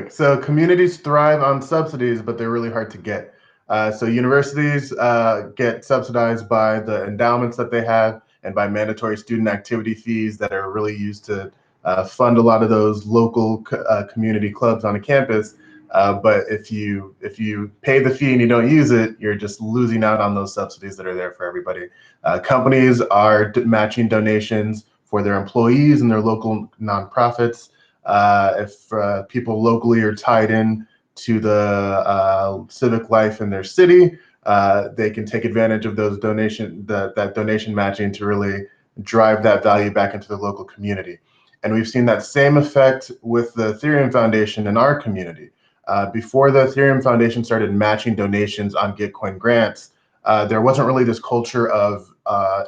So communities thrive on subsidies, but they're really hard to get. So universities get subsidized by the endowments that they have and by mandatory student activity fees that are really used to fund a lot of those local community clubs on a campus. But if you pay the fee and you don't use it, you're just losing out on those subsidies that are there for everybody. Companies are matching donations for their employees and their local nonprofits. If people locally are tied in to the civic life in their city, they can take advantage of those that donation matching to really drive that value back into the local community. And we've seen that same effect with the Ethereum Foundation in our community. Before the Ethereum Foundation started matching donations on Gitcoin grants, there wasn't really this culture of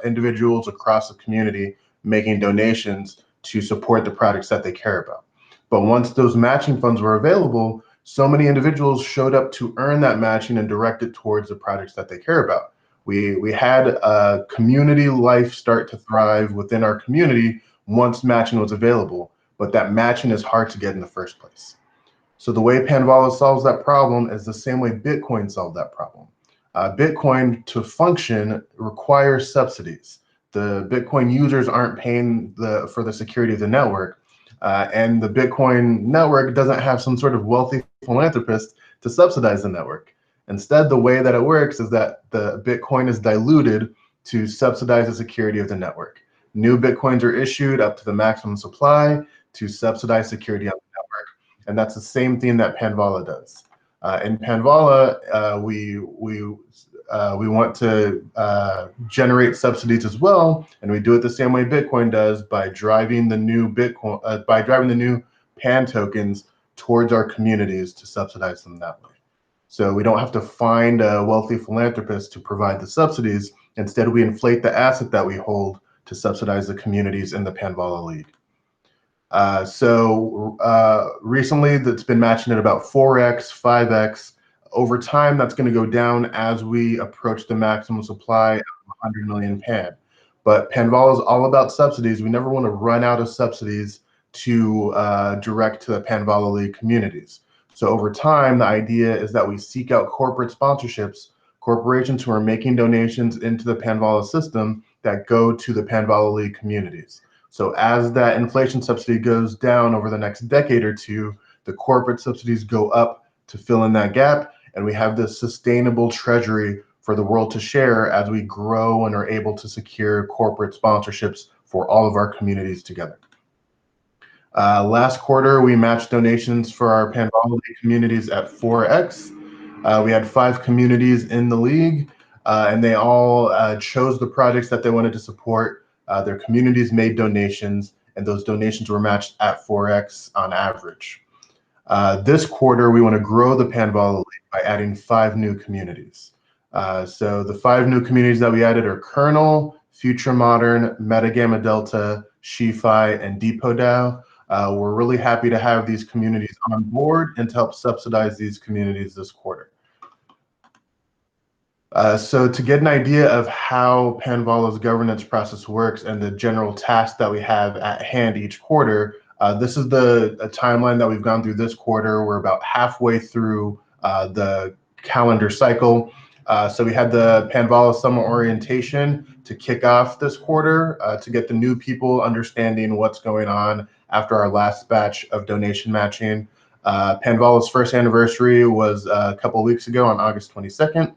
individuals across the community making donations to support the projects that they care about. But once those matching funds were available, so many individuals showed up to earn that matching and direct it towards the projects that they care about. We had a community life start to thrive within our community once matching was available, but that matching is hard to get in the first place. So the way Panvala solves that problem is the same way Bitcoin solved that problem. Bitcoin to function requires subsidies. The Bitcoin users aren't paying for the security of the network. And the Bitcoin network doesn't have some sort of wealthy philanthropist to subsidize the network. Instead, the way that it works is that the Bitcoin is diluted to subsidize the security of the network. New Bitcoins are issued up to the maximum supply to subsidize security on the network. And that's the same thing that Panvala does. In Panvala, we want to generate subsidies as well, and we do it the same way Bitcoin does by driving the new Pan tokens towards our communities to subsidize them that way. So we don't have to find a wealthy philanthropist to provide the subsidies. Instead, we inflate the asset that we hold to subsidize the communities in the Panvala League. Recently, that's been matching at about 4x, 5x. Over time, that's going to go down as we approach the maximum supply of 100 million Pan. But Panvala is all about subsidies. We never want to run out of subsidies to direct to the Panvala League communities. So over time, the idea is that we seek out corporate sponsorships, corporations who are making donations into the Panvala system that go to the Panvala League communities. So as that inflation subsidy goes down over the next decade or two, the corporate subsidies go up to fill in that gap, and we have this sustainable treasury for the world to share as we grow and are able to secure corporate sponsorships for all of our communities together. Last quarter, we matched donations for our Panvala League communities at 4x. We had 5 communities in the league, and they all chose the projects that they wanted to support. Their communities made donations, and those donations were matched at 4x on average. This quarter, we want to grow the Panvala League by adding 5 new communities. So the 5 new communities that we added are Kernel, Future Modern, Meta Gamma Delta, SheFi, and Depot DAO. We're really happy to have these communities on board and to help subsidize these communities this quarter. So to get an idea of how Panvala's governance process works and the general tasks that we have at hand each quarter, this is a timeline that we've gone through this quarter. We're about halfway through the calendar cycle. So we had the Panvala Summer Orientation to kick off this quarter to get the new people understanding what's going on after our last batch of donation matching. Panvala's first anniversary was a couple of weeks ago on August 22nd.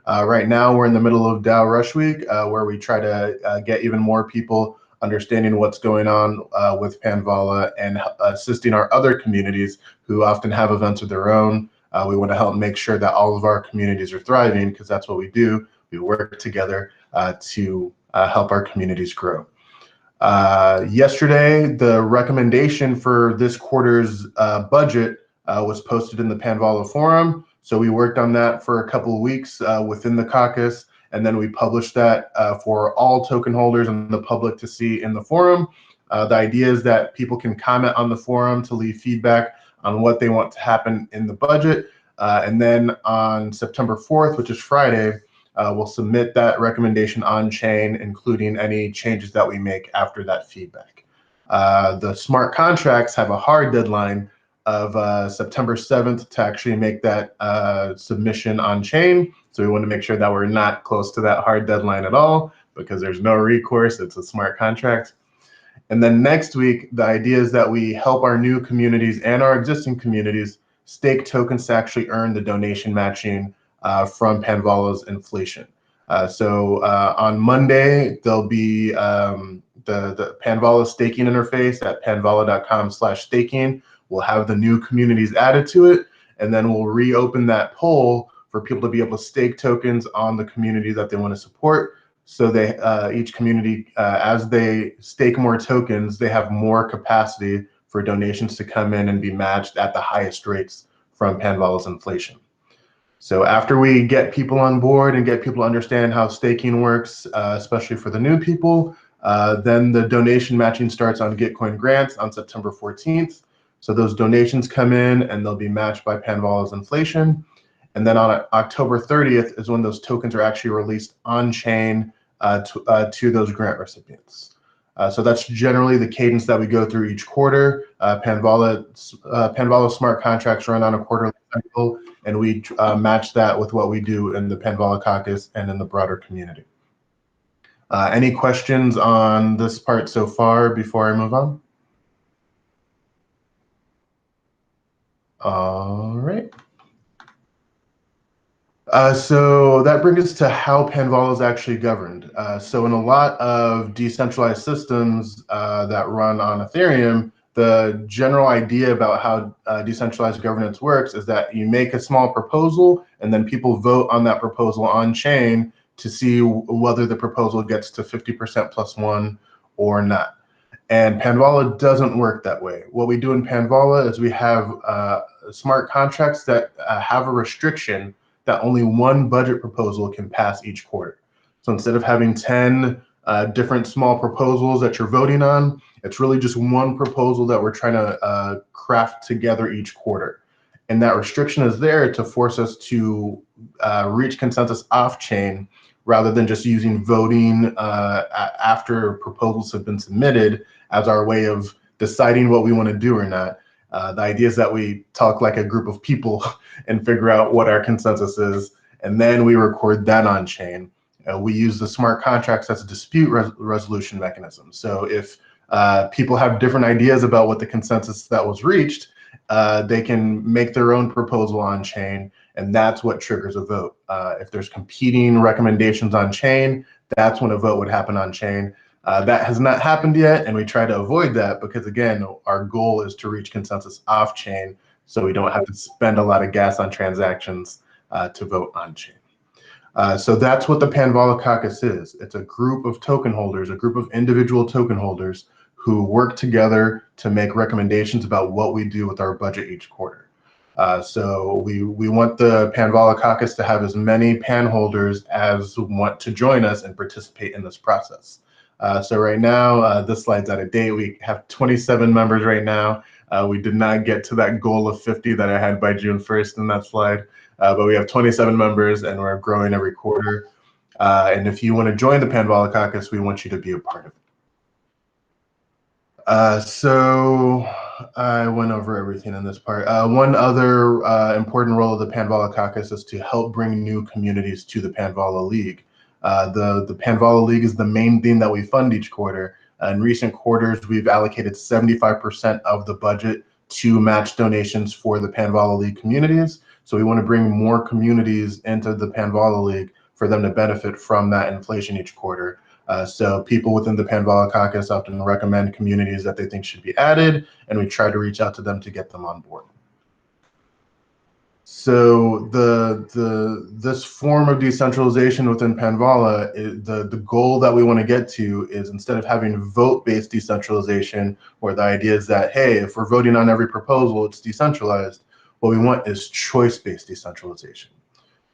Right now, we're in the middle of DAO Rush Week, where we try to get even more people understanding what's going on with Panvala and assisting our other communities who often have events of their own. We want to help make sure that all of our communities are thriving, because that's what we do. We work together to help our communities grow. Yesterday, the recommendation for this quarter's budget was posted in the Panvala forum. So we worked on that for a couple of weeks within the caucus, and then we published that for all token holders and the public to see in the forum. The idea is that people can comment on the forum to leave feedback on what they want to happen in the budget. And then on September 4th, which is Friday, we'll submit that recommendation on chain, including any changes that we make after that feedback. The smart contracts have a hard deadline of September 7th to actually make that submission on chain. So we want to make sure that we're not close to that hard deadline at all, because there's no recourse. It's a smart contract. And then next week, the idea is that we help our new communities and our existing communities stake tokens to actually earn the donation matching from Panvala's inflation. So on Monday, there'll be the Panvala staking interface at panvala.com/staking. We'll have the new communities added to it, and then we'll reopen that poll for people to be able to stake tokens on the community that they want to support. So they each community, as they stake more tokens, they have more capacity for donations to come in and be matched at the highest rates from Panvala's inflation. So after we get people on board and get people to understand how staking works, especially for the new people, then the donation matching starts on Gitcoin grants on September 14th. So those donations come in and they'll be matched by Panvala's inflation. And then on October 30th is when those tokens are actually released on chain to those grant recipients. So that's generally the cadence that we go through each quarter. Panvala smart contracts run on a quarterly cycle, and we match that with what we do in the Panvala Caucus and in the broader community. Any questions on this part so far before I move on? All right. So that brings us to how Panvala is actually governed. So in a lot of decentralized systems that run on Ethereum, the general idea about how decentralized governance works is that you make a small proposal and then people vote on that proposal on chain to see whether the proposal gets to 50% plus one or not. And Panvala doesn't work that way. What we do in Panvala is we have smart contracts that have a restriction that only one budget proposal can pass each quarter. So instead of having 10 different small proposals that you're voting on, it's really just one proposal that we're trying to craft together each quarter. And that restriction is there to force us to reach consensus off-chain rather than just using voting after proposals have been submitted as our way of deciding what we want to do or not. The idea is that we talk like a group of people and figure out what our consensus is, and then we record that on chain. We use the smart contracts as a dispute resolution mechanism. So if people have different ideas about what the consensus that was reached, they can make their own proposal on chain, and that's what triggers a vote. If there's competing recommendations on chain, that's when a vote would happen on chain. That has not happened yet, and we try to avoid that because, again, our goal is to reach consensus off-chain so we don't have to spend a lot of gas on transactions to vote on-chain. So that's what the Panvala Caucus is. It's a group of token holders, a group of individual token holders who work together to make recommendations about what we do with our budget each quarter. So we want the Panvala Caucus to have as many pan holders as want to join us and participate in this process. So right now, this slide's out of date. We have 27 members right now. We did not get to that goal of 50 that I had by June 1st in that slide, but we have 27 members and we're growing every quarter. And if you want to join the Panvala Caucus, we want you to be a part of it. So I went over everything in this part. One other important role of the Panvala Caucus is to help bring new communities to the Panvala League. The Panvala League is the main thing that we fund each quarter. In recent quarters, we've allocated 75% of the budget to match donations for the Panvala League communities. So we want to bring more communities into the Panvala League for them to benefit from that inflation each quarter. So people within the Panvala Caucus often recommend communities that they think should be added, and we try to reach out to them to get them on board. So this form of decentralization within Panvala, the goal that we want to get to is, instead of having vote-based decentralization, where the idea is that, hey, if we're voting on every proposal, it's decentralized, what we want is choice-based decentralization.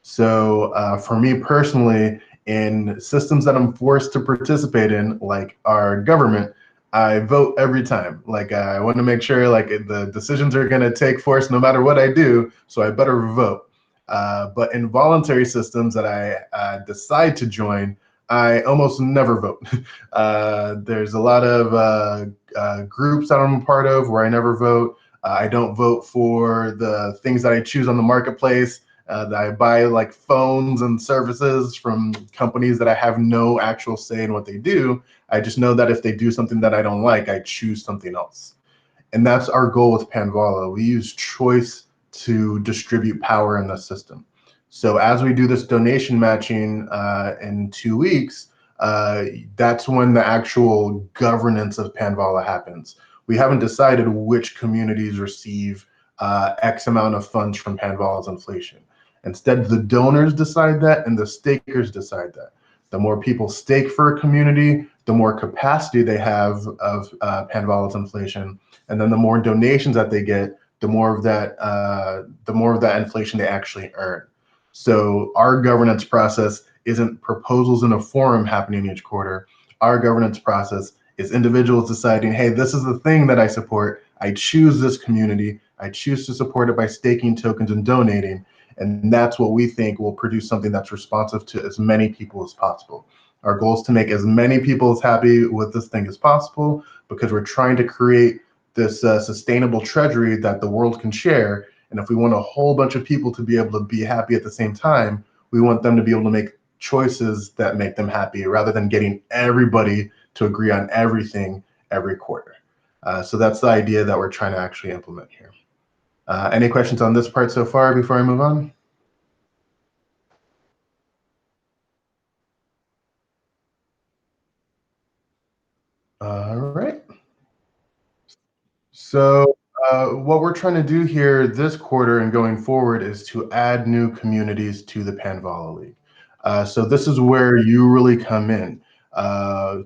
So for me personally, in systems that I'm forced to participate in, like our government, I vote every time. Like I want to make sure like the decisions are going to take force no matter what I do, so I better vote. But in voluntary systems that I decide to join, I almost never vote. There's a lot of groups that I'm a part of where I never vote. I don't vote for the things that I choose on the marketplace. That I buy like phones and services from companies that I have no actual say in what they do. I just know that if they do something that I don't like, I choose something else. And that's our goal with Panvala. We use choice to distribute power in the system. So as we do this donation matching in 2 weeks, that's when the actual governance of Panvala happens. We haven't decided which communities receive X amount of funds from Panvala's inflation. Instead, the donors decide that and the stakers decide that. The more people stake for a community, the more capacity they have of Panvala's inflation, and then the more donations that they get, the more of that inflation they actually earn. So our governance process isn't proposals in a forum happening each quarter. Our governance process is individuals deciding, hey, this is the thing that I support. I choose this community. I choose to support it by staking tokens and donating. And that's what we think will produce something that's responsive to as many people as possible. Our goal is to make as many people as happy with this thing as possible, because we're trying to create this sustainable treasury that the world can share. And if we want a whole bunch of people to be able to be happy at the same time, we want them to be able to make choices that make them happy rather than getting everybody to agree on everything every quarter. So that's the idea that we're trying to actually implement here. Any questions on this part so far before I move on? All right. So what we're trying to do here this quarter and going forward is to add new communities to the Panvala League. So this is where you really come in.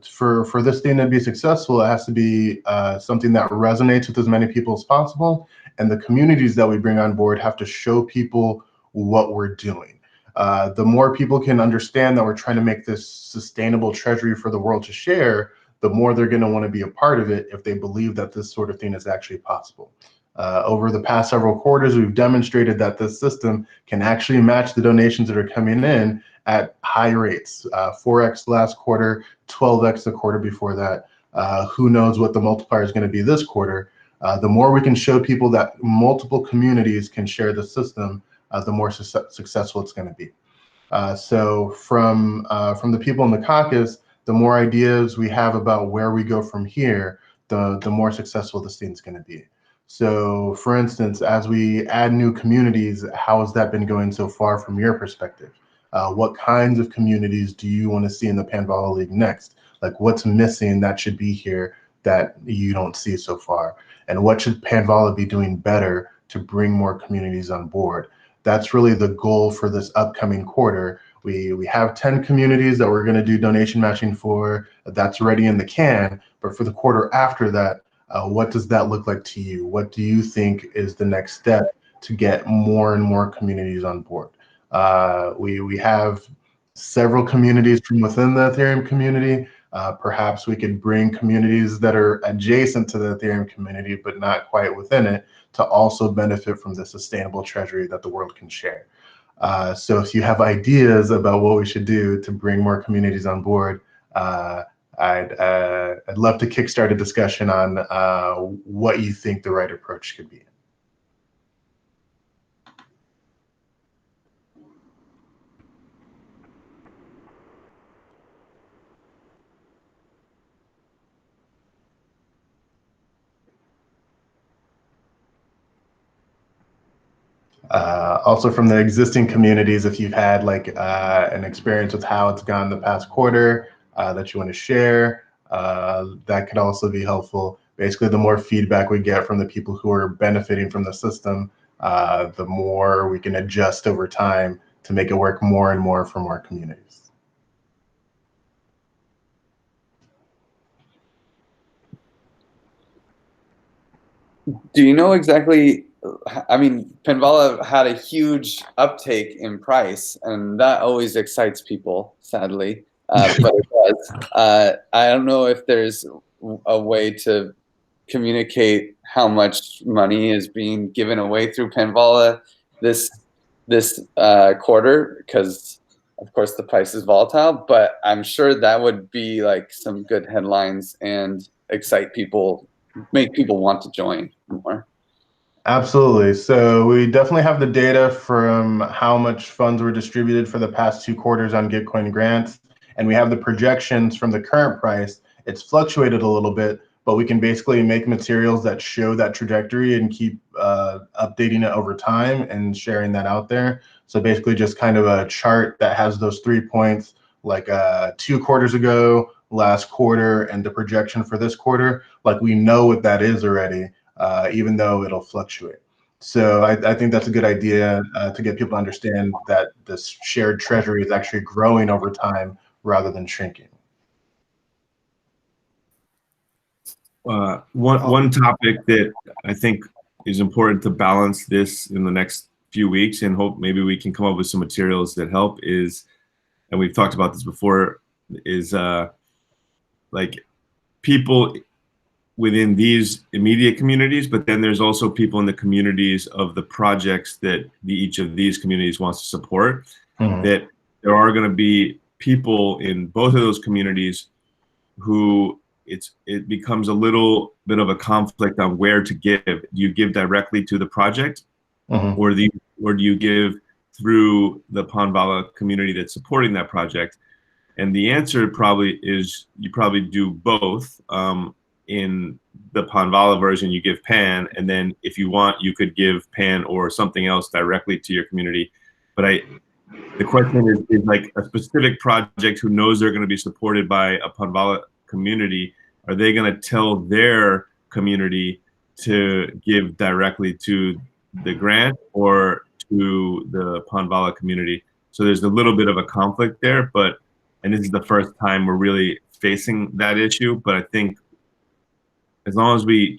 For this thing to be successful, it has to be something that resonates with as many people as possible. And the communities that we bring on board have to show people what we're doing. The more people can understand that we're trying to make this sustainable treasury for the world to share, the more they're going to want to be a part of it if they believe that this sort of thing is actually possible. Over the past several quarters, we've demonstrated that this system can actually match the donations that are coming in at high rates, 4x last quarter, 12x the quarter before that. Who knows what the multiplier is going to be this quarter. The more we can show people that multiple communities can share the system, the more successful it's going to be. So from the people in the caucus, the more ideas we have about where we go from here, the more successful this thing's going to be. So for instance, as we add new communities, how has that been going so far from your perspective? What kinds of communities do you want to see in the Panvala League next? Like what's missing that should be here that you don't see so far? And what should Panvala be doing better to bring more communities on board? That's really the goal for this upcoming quarter. We have 10 communities that we're going to do donation matching for. That's already in the can. But for the quarter after that, what does that look like to you? What do you think is the next step to get more and more communities on board? We have several communities from within the Ethereum community. Perhaps we could bring communities that are adjacent to the Ethereum community, but not quite within it, to also benefit from the sustainable treasury that the world can share. So if you have ideas about what we should do to bring more communities on board, I'd love to kickstart a discussion on what you think the right approach could be. Also from the existing communities, if you've had like an experience with how it's gone the past quarter that you want to share, that could also be helpful. Basically, the more feedback we get from the people who are benefiting from the system, the more we can adjust over time to make it work more and more for more communities. Do you know exactly? I mean, Panvala had a huge uptake in price, and that always excites people, sadly. But it does. I don't know if there's a way to communicate how much money is being given away through Panvala this quarter, because of course the price is volatile. But I'm sure that would be like some good headlines and excite people, make people want to join more. Absolutely. So we definitely have the data from how much funds were distributed for the past 2 quarters on Gitcoin grants, and we have the projections from the current price. It's fluctuated a little bit, but we can basically make materials that show that trajectory and keep updating it over time and sharing that out there. So basically just kind of a chart that has those 3 points, like 2 quarters ago, last quarter, and the projection for this quarter. Like we know what that is already, even though it'll fluctuate. So I think that's a good idea to get people to understand that this shared treasury is actually growing over time rather than shrinking. One topic that I think is important to balance this in the next few weeks, and hope maybe we can come up with some materials that help, is, and we've talked about this before, is like people within these immediate communities, but then there's also people in the communities of the projects that each of these communities wants to support. That there are going to be people in both of those communities who it becomes a little bit of a conflict on where to give. Do you give directly to the project, or do you give through the Panvala community that's supporting that project? And the answer probably is you probably do both. In the Panvala version, you give Pan, and then if you want, you could give Pan or something else directly to your community. But the question is like a specific project who knows they're going to be supported by a Panvala community, are they going to tell their community to give directly to the grant or to the Panvala community? So there's a little bit of a conflict there, and this is the first time we're really facing that issue. But I think as long as we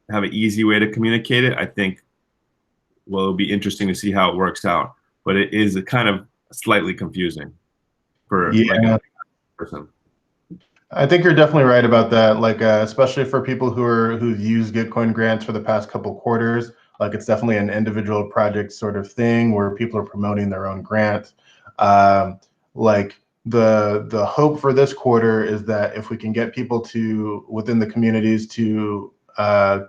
have an easy way to communicate it, I think, well, it'll be interesting to see how it works out. But it is a kind of slightly confusing for like a person. I think you're definitely right about that. Like, especially for people who've used Gitcoin grants for the past couple quarters, like it's definitely an individual project sort of thing where people are promoting their own grant. Like the hope for this quarter is that if we can get people to within the communities to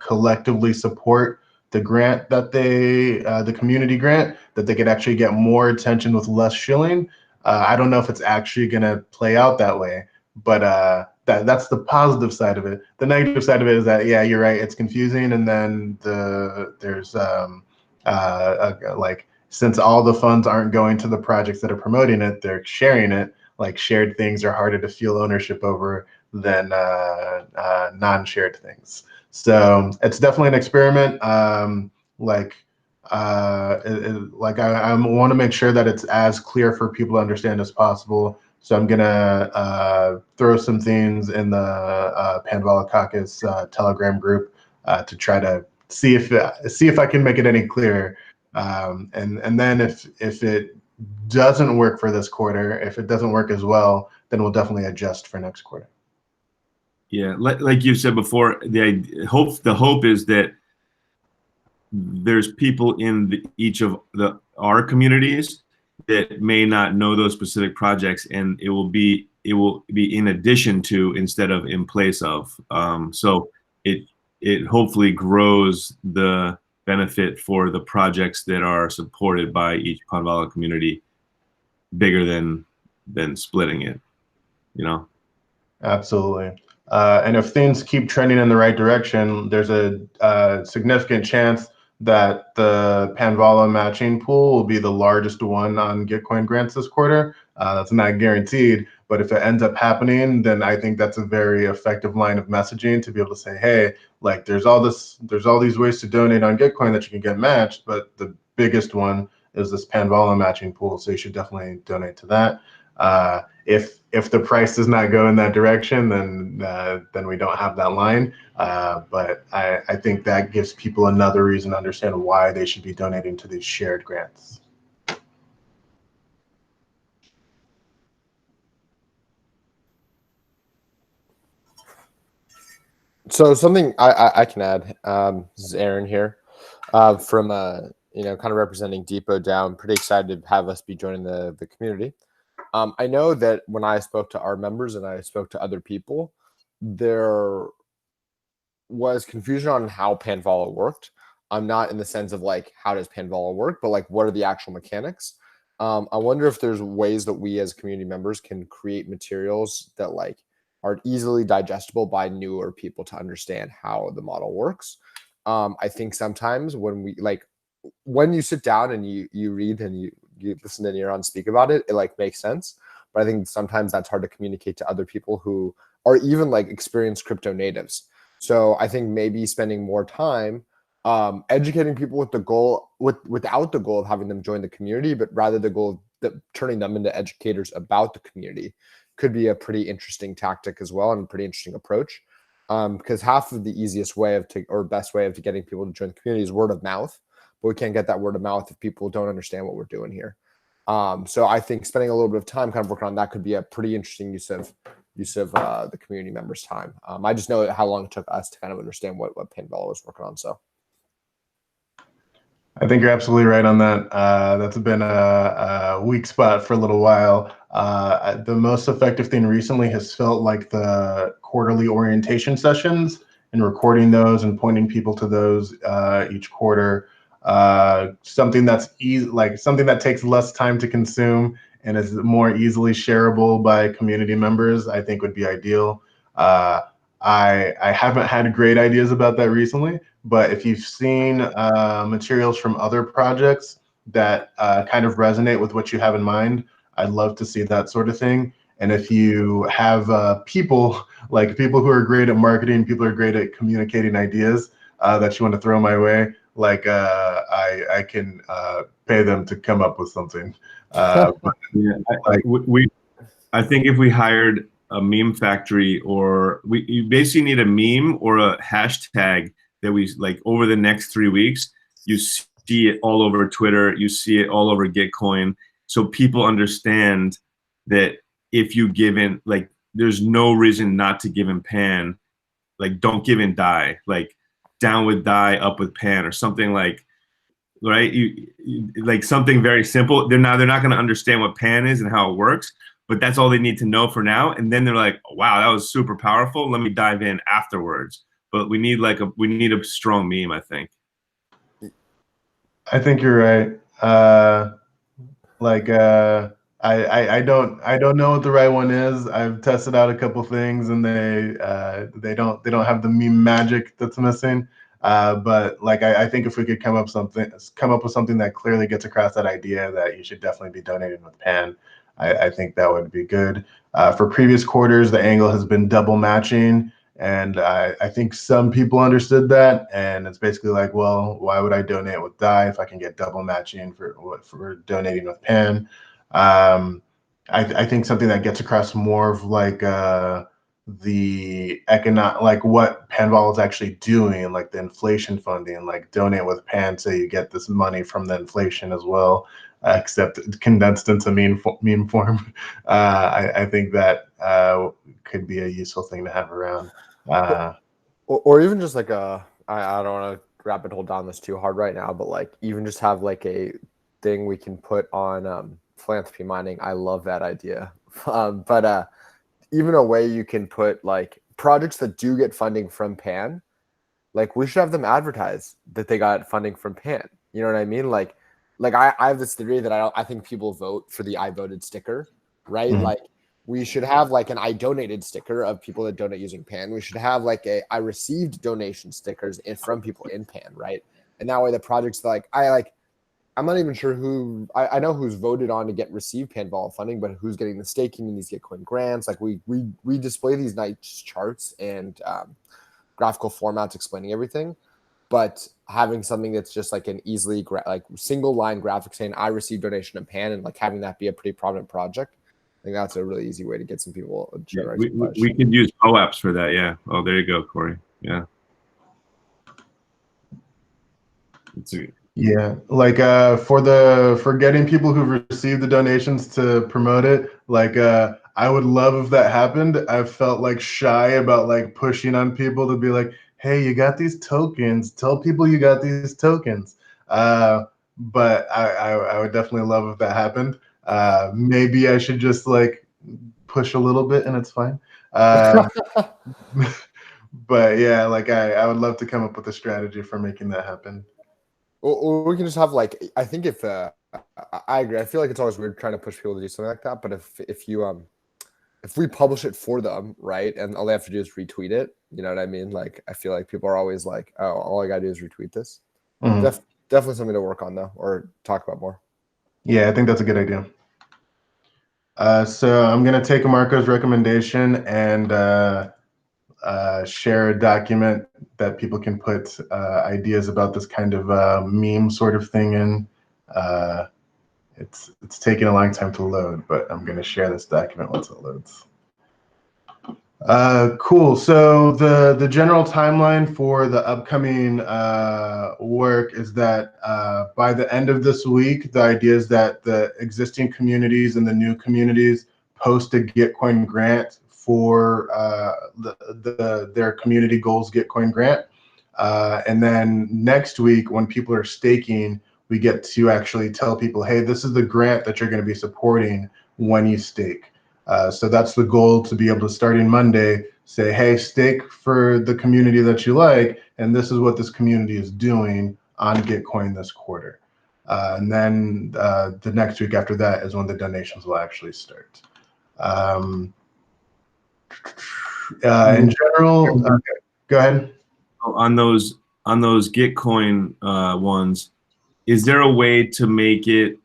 collectively support the grant that the community grant, that they could actually get more attention with less shilling. I don't know if it's actually going to play out that way. But that's the positive side of it. The negative side of it is that, yeah, you're right, it's confusing, and then there's like, since all the funds aren't going to the projects that are promoting it, they're sharing it. Like shared things are harder to feel ownership over than non-shared things. So it's definitely an experiment. Like I want to make sure that it's as clear for people to understand as possible. So I'm gonna throw some things in the Panvala Caucus Telegram group to try to see if I can make it any clearer. And then if it doesn't work for this quarter, if it doesn't work as well, then we'll definitely adjust for next quarter. Yeah, like you said before, the hope is that there's people in each of our communities that may not know those specific projects, and it will be in addition to instead of in place of. So it hopefully grows the benefit for the projects that are supported by each Panvala community bigger than splitting it, you know? Absolutely. And if things keep trending in the right direction, there's a significant chance that the Panvala matching pool will be the largest one on Gitcoin grants this quarter. That's not guaranteed, but if it ends up happening, then I think that's a very effective line of messaging to be able to say, hey, like there's all these ways to donate on Gitcoin that you can get matched, but the biggest one is this Panvala matching pool. So you should definitely donate to that. If the price does not go in that direction, then we don't have that line. But I think that gives people another reason to understand why they should be donating to these shared grants. So something I can add. This is Aaron here from kind of representing Depot DAO. I'm pretty excited to have us be joining the community. I know that when I spoke to our members and I spoke to other people, there was confusion on how Panvala worked. Not in the sense of like how does Panvala work, but like what are the actual mechanics. I wonder if there's ways that we as community members can create materials that like are easily digestible by newer people to understand how the model works. I think sometimes when you sit down and you read and you listen to Neron speak about it, it like makes sense. But I think sometimes that's hard to communicate to other people who are even like experienced crypto natives. So I think maybe spending more time educating people with the goal without the goal of having them join the community, but rather the goal of turning them into educators about the community could be a pretty interesting tactic as well, and a pretty interesting approach. Because half of the easiest way or best way of getting people to join the community is word of mouth, but we can't get that word of mouth if people don't understand what we're doing here. So I think spending a little bit of time kind of working on that could be a pretty interesting use of the community members' time. I just know how long it took us to kind of understand what Panvala was working on. So I think you're absolutely right on that. That's been a weak spot for a little while. The most effective thing recently has felt like the quarterly orientation sessions and recording those and pointing people to those each quarter. Something that's something that takes less time to consume and is more easily shareable by community members, I think would be ideal. I haven't had great ideas about that recently, but if you've seen materials from other projects that kind of resonate with what you have in mind, I'd love to see that sort of thing. And if you have people who are great at marketing, people who are great at communicating ideas that you want to throw my way, I can pay them to come up with something. Yeah, I think if we hired a meme factory, or you basically need a meme or a hashtag that we like over the next 3 weeks, you see it all over Twitter, you see it all over Gitcoin, so people understand that if you give in, like there's no reason not to give in Pan, like don't give in DAI, like down with DAI, up with Pan, or something like, right? Like something very simple. They're not going to understand what Pan is and how it works, but that's all they need to know for now. And then they're like, wow, that was super powerful. Let me dive in afterwards. But we need a strong meme, I think. I think you're right. I don't know what the right one is. I've tested out a couple things and they don't have the meme magic that's missing. But I think if we could come up with something that clearly gets across that idea that you should definitely be donating with Pan, I think that would be good. For previous quarters, the angle has been double matching. And I think some people understood that, and it's basically like, well, why would I donate with DAI if I can get double matching for donating with Pan? I think something that gets across more of the what Panvala is actually doing, like the inflation funding, like donate with Pan so you get this money from the inflation as well, except condensed into meme form. I think that could be a useful thing to have around. or even just like I don't want to rabbit hole down this too hard right now, but like even just have like a thing we can put on philanthropy mining. I love that idea. But even a way you can put like projects that do get funding from Pan, like we should have them advertise that they got funding from Pan. You know what I mean? Like I have this theory that I think people vote for the I voted sticker, right? Mm-hmm. Like we should have like an I donated sticker of people that donate using Pan. We should have like a I received donation stickers from people in Pan, right? And that way the projects I'm not even sure who I know who's voted on to receive Panvala funding, but who's getting the staking and these Gitcoin grants. Like we display these nice charts and graphical formats explaining everything, but having something that's just like an easily single line graphic saying I received donation in Pan and like having that be a pretty prominent project. I think that's a really easy way to get some people. Yeah, we could use POAPs for that. Yeah. Oh, there you go, Corey. Yeah. Yeah, for getting people who've received the donations to promote it, I would love if that happened. I've felt like shy about like pushing on people to be like, hey, you got these tokens, tell people you got these tokens. But I would definitely love if that happened. Maybe I should just like push a little bit and it's fine. But yeah, I would love to come up with a strategy for making that happen. or we can just have like, I think if I agree. I feel like it's always weird trying to push people to do something like that. But if we publish it for them, right, and all they have to do is retweet it, you know what I mean? Like, I feel like people are always like, oh, all I gotta do is retweet this. Definitely something to work on though, or talk about more. Yeah, I think that's a good idea. So I'm gonna take Marco's recommendation and share a document that people can put ideas about this kind of meme sort of thing in. It's taking a long time to load, but I'm going to share this document once it loads. Cool. So the general timeline for the upcoming work is that by the end of this week, the idea is that the existing communities and the new communities post a Gitcoin grant for their community goals Gitcoin grant. And then next week, when people are staking, we get to actually tell people, hey, this is the grant that you're going to be supporting when you stake. So that's the goal, to be able to, starting Monday, say, hey, stake for the community that you like, and this is what this community is doing on Gitcoin this quarter. And then the next week after that is when the donations will actually start. In general, go ahead. On those Gitcoin ones, is there a way to make it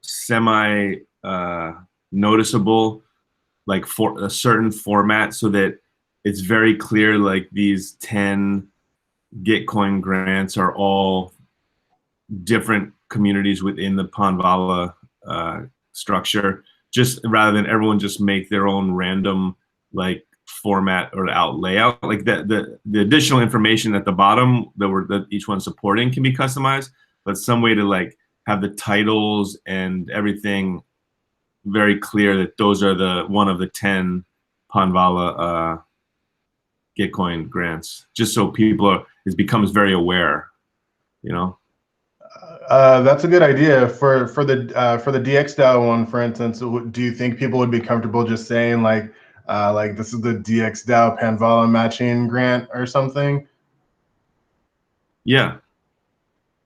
semi noticeable, like for a certain format, so that it's very clear, like these 10 Gitcoin grants are all different communities within the Panvala structure, just rather than everyone just make their own random like format or layout, like the additional information at the bottom that each one's supporting can be customized, but some way to like have the titles and everything very clear that those are the one of the 10 Panvala Gitcoin grants, just so people it becomes very aware, you know. That's a good idea for the DXDAO one, for instance. Do you think people would be comfortable just saying like this is the DXDAO Panvala matching grant or something? Yeah.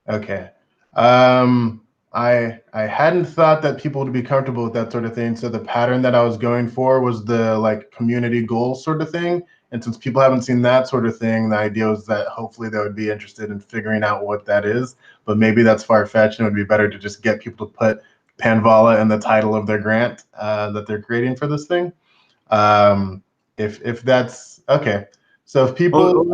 Okay. I hadn't thought that people would be comfortable with that sort of thing. So the pattern that I was going for was the like community goal sort of thing. And since people haven't seen that sort of thing, the idea was that hopefully they would be interested in figuring out what that is. But maybe that's far-fetched, and it would be better to just get people to put Panvala in the title of their grant that they're creating for this thing. If that's okay. So if people,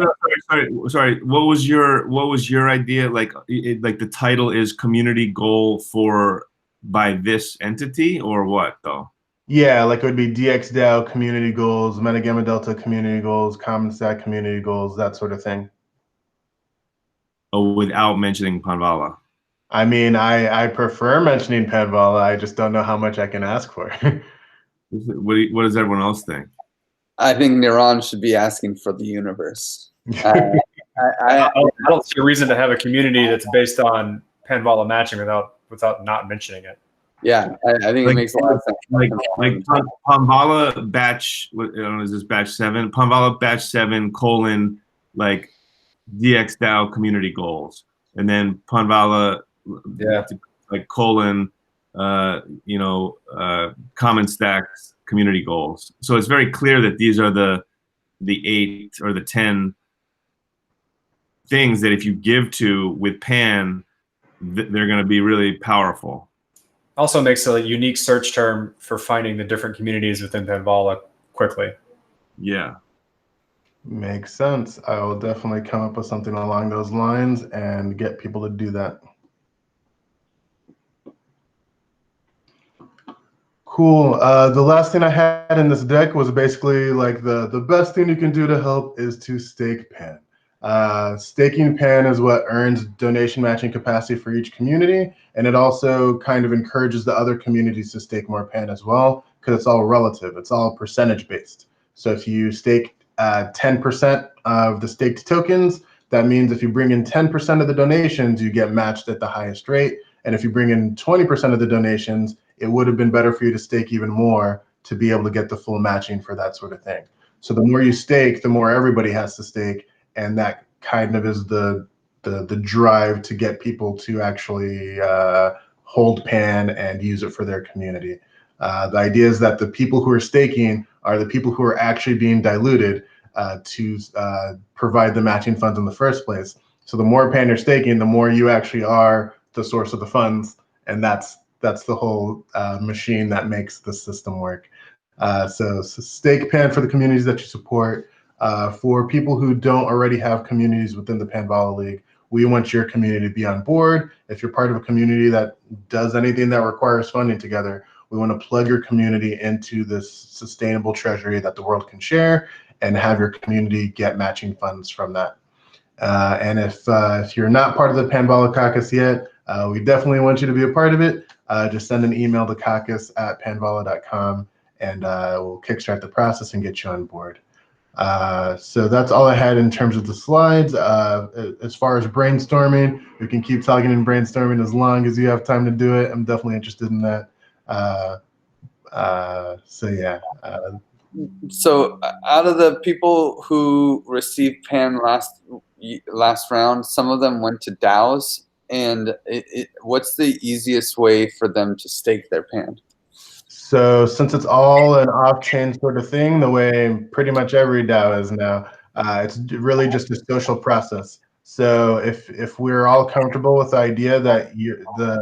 sorry. What was your idea? Like, like the title is community goal for by this entity, or what though? yeah, like it would be DXDAO community goals, Metagamma Delta community goals, Common Stack community goals, that sort of thing. Oh, without mentioning Panvala. I mean, I prefer mentioning Panvala. I just don't know how much I can ask for. What does everyone else think? I think Niran should be asking for the universe. I don't see a reason to have a community that's based on Panvala matching without not mentioning it. Yeah, I think it makes a lot of sense. Like Panvala batch, I don't know, is this batch 7? Panvala batch 7 : like DXDAO community goals, and then Panvala like : Common Stacks community goals. So it's very clear that these are the 8 or the 10 things that if you give to with Pan, they're going to be really powerful. Also makes a unique search term for finding the different communities within Panvala quickly. Yeah. Makes sense. I will definitely come up with something along those lines and get people to do that. Cool. The last thing I had in this deck was basically like the best thing you can do to help is to stake Pan. Staking Pan is what earns donation matching capacity for each community, and it also kind of encourages the other communities to stake more Pan as well, because it's all relative. It's all percentage based. So if you stake 10% of the staked tokens, that means if you bring in 10% of the donations, you get matched at the highest rate. And if you bring in 20% of the donations, it would have been better for you to stake even more to be able to get the full matching for that sort of thing. So the more you stake, the more everybody has to stake. And that kind of is the the drive to get people to actually hold Pan and use it for their community. The idea is that the people who are staking are the people who are actually being diluted to provide the matching funds in the first place. So the more Pan you're staking, the more you actually are the source of the funds, and that's the whole machine that makes the system work. So stake Pan for the communities that you support. For people who don't already have communities within the Panvala League, we want your community to be on board. If you're part of a community that does anything that requires funding together, we want to plug your community into this sustainable treasury that the world can share and have your community get matching funds from that. And if you're not part of the Panvala Caucus yet, we definitely want you to be a part of it. Just send an email to caucus@panvala.com, and we'll kickstart the process and get you on board. So that's all I had in terms of the slides. As far as brainstorming, we can keep talking and brainstorming as long as you have time to do it. I'm definitely interested in that. So yeah. So out of the people who received Pan last round, some of them went to DAOs. And what's the easiest way for them to stake their Pan? So since it's all an off-chain sort of thing, the way pretty much every DAO is now, it's really just a social process. So if we're all comfortable with the idea that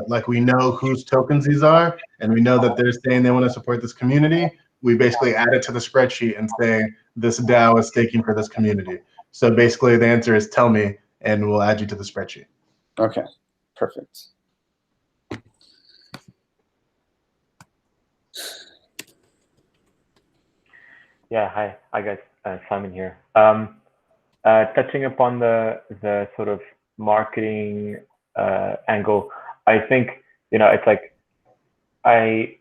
like we know whose tokens these are, and we know that they're saying they want to support this community, we basically add it to the spreadsheet and say this DAO is staking for this community. So basically the answer is tell me, and we'll add you to the spreadsheet. Okay, perfect. Yeah, hi guys, Simon here. Touching upon the sort of marketing angle, I think it's like I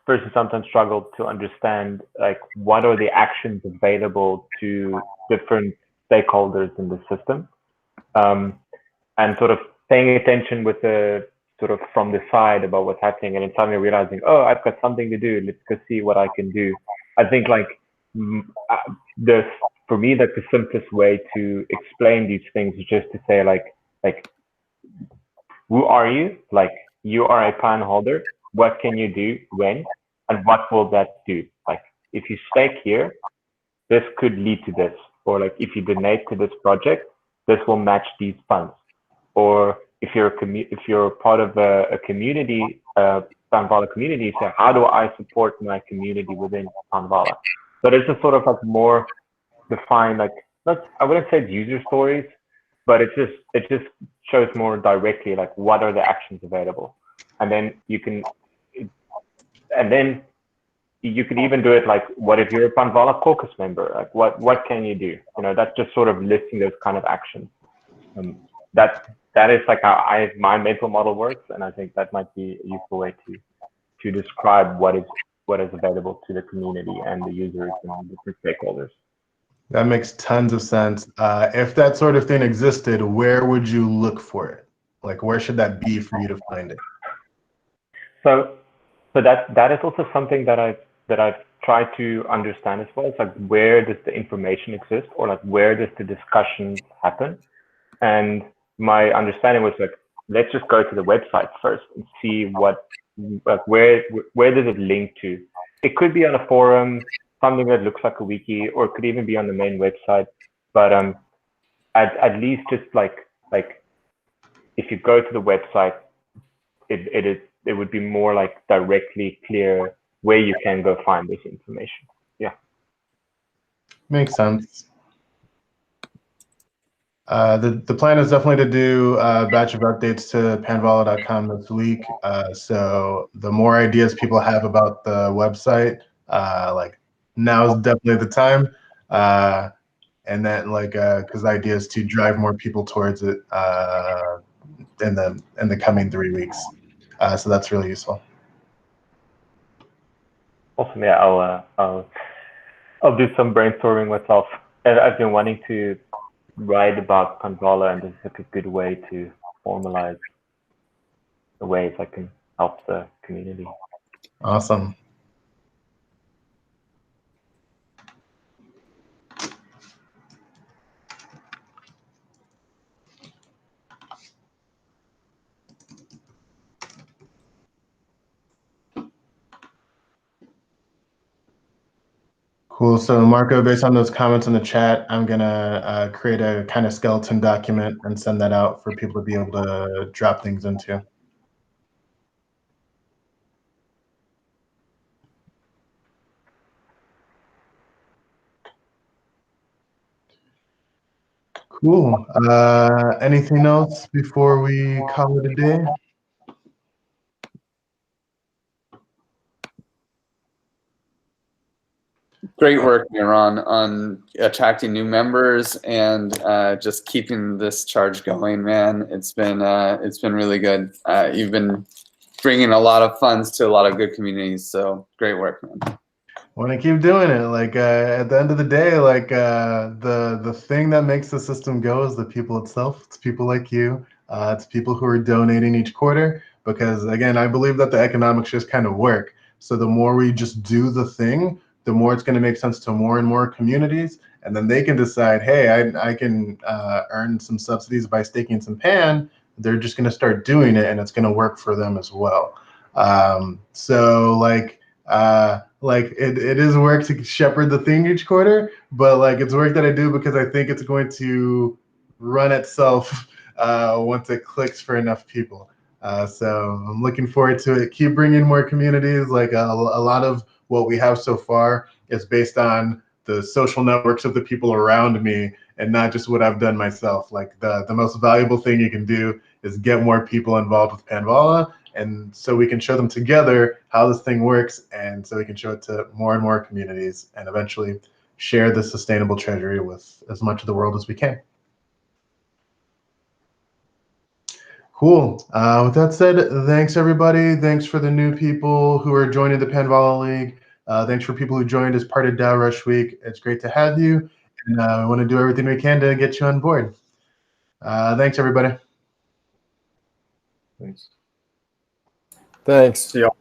personally sometimes struggle to understand like what are the actions available to different stakeholders in the system, and sort of paying attention with the sort of from the side about what's happening, and then suddenly realizing, oh, I've got something to do. Let's go see what I can do. I think like for me, like the simplest way to explain these things is just to say like who are you? Like you are a Pan holder. What can you do when, and what will that do? Like if you stake here, this could lead to this, or like if you donate to this project, this will match these funds. Or if you're part of a community, Panvala community, so how do I support my community within Panvala? So there's a sort of like more defined, like I wouldn't say user stories, but it just shows more directly like what are the actions available, and then you can even do it like, what if you're a Panvala Caucus member? Like what can you do? That's just sort of listing those kind of actions. That is like how my mental model works, and I think that might be a useful way to describe what is available to the community and the users and different stakeholders. That makes tons of sense. If that sort of thing existed, where would you look for it? Like, where should that be for you to find it? So that is also something that I've tried to understand as well. It's like, where does the information exist, or like where does the discussion happen? And my understanding was like, let's just go to the website first and see where does it link to. It could be on a forum, something that looks like a wiki, or it could even be on the main website. But at least just like if you go to the website, it would be more like directly clear where you can go find this information. Yeah. Makes sense. The plan is definitely to do a batch of updates to panvala.com this week. So the more ideas people have about the website, like now is definitely the time. And then because the idea is to drive more people towards it in the coming 3 weeks. So that's really useful. Awesome. Yeah, I'll do some brainstorming myself. And I've been wanting to write about Panvala, and this is like a good way to formalize the ways I can help the community. Awesome. Cool. So Marco, based on those comments in the chat, I'm gonna create a kind of skeleton document and send that out for people to be able to drop things into. Cool. Anything else before we call it a day? Great work, Miran, on attracting new members and just keeping this charge going, man. It's been really good. You've been bringing a lot of funds to a lot of good communities. So great work, man. Want to keep doing it. Like at the end of the day, like the thing that makes the system go is the people itself. It's people like you. It's people who are donating each quarter. Because again, I believe that the economics just kind of work. So the more we just do the thing, the more it's going to make sense to more and more communities, and then they can decide, hey, I can earn some subsidies by staking some pan. They're just going to start doing it, and it's going to work for them as well. So it is work to shepherd the thing each quarter, but like it's work that I do because I think it's going to run itself once it clicks for enough people. So I'm looking forward to it. Keep bringing more communities. Like a lot of what we have so far is based on the social networks of the people around me and not just what I've done myself. Like the most valuable thing you can do is get more people involved with Panvala, and so we can show them together how this thing works, and so we can show it to more and more communities and eventually share the sustainable treasury with as much of the world as we can. Cool. With that said, thanks everybody. Thanks for the new people who are joining the Panvala League. Thanks for people who joined as part of DAO Rush Week. It's great to have you, and we want to do everything we can to get you on board. Thanks everybody. Thanks. Thanks. See y'all.